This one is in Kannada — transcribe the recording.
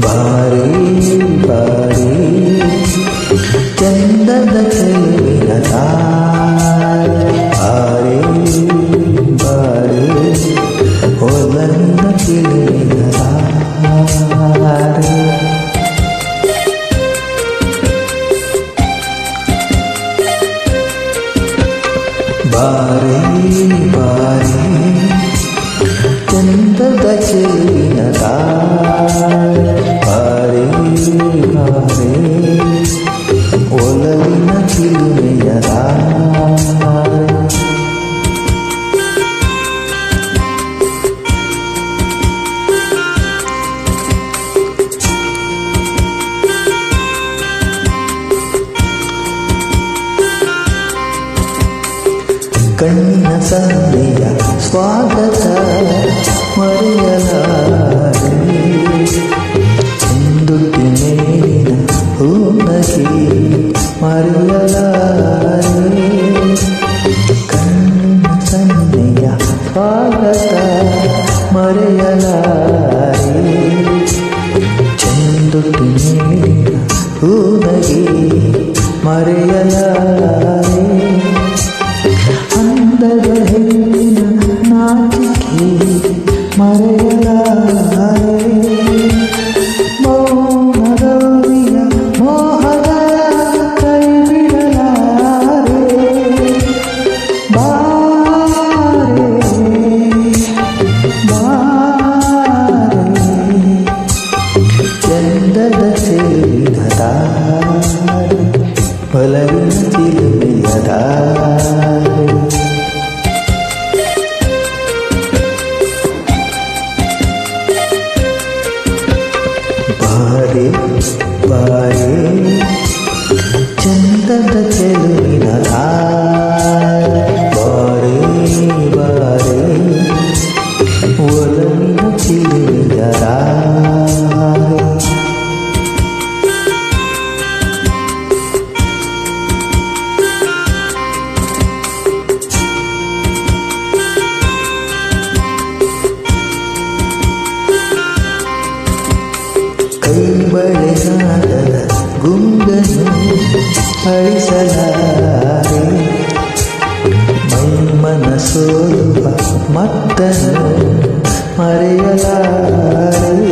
ಬಾರಿ ಬಾರಿ ಚಂದದ ಚೆಲುವಿನ ತಾರೆ ಬಾರಿ ಹೊಲನ್ನ ಚೆಲುವಿನ ತಾರೆ ಬಾರಿ ಬಾರಿ ಚಂದದ ಚೆಲುವಿನ ಬಾರಿ ಬಾರಿ ಒಲವಿನ ಚಿಲುಮೆಯ ಕಣ್ಣಿನ ಸಂದೆಯ ಸ್ವಾಗತ ಮರೆಯಲಾರೆ ಚಂದುಟಿ ಮೇಲಿನ ಹೂನಗೆ ಮರೆಯಲಾರೆ ಕಣ್ಣಿನ ಸಂದೆಯ ಸ್ವಾಗತ ಮರೆಯಲಾರೆ ಚಂದುಟಿ ಮೇಲಿನ ಹೂನಗೆ ಮರೆಯಲಾರೆ ಅಂದದ ಹೆಣ್ಣಿನ ನಾಚಿಕೆ ಮರೆಯಲಾರೆ ಮೌನದವಿಯ ಮೋಹದ ಕೈ ಬಿಡಲಾರೆ ಬಾರೆ ಬಾರೆ ಚಂದದ ಚೆಲುವಿನ ತಾರೆ ಒಲವಿನ ಚಿಲುಮೆಯ ತಾರೆ ಬಾರೆ ಬಾರೆ ಚಂದದ ಚೆಲುವಿನ ಬಾರೆ ಬಾರೆ ಒಲವಿನ ಚಿಲುಮೆಯ ಕೈ ಬಳೆಗಾಲದ ಗುಂಗನ್ನು ಅಳಿಸಲಾರೆ ಮೈ ಮನಸೋಲುವ ಮತ್ತನ್ನು ಮರೆಯಲಾರೆ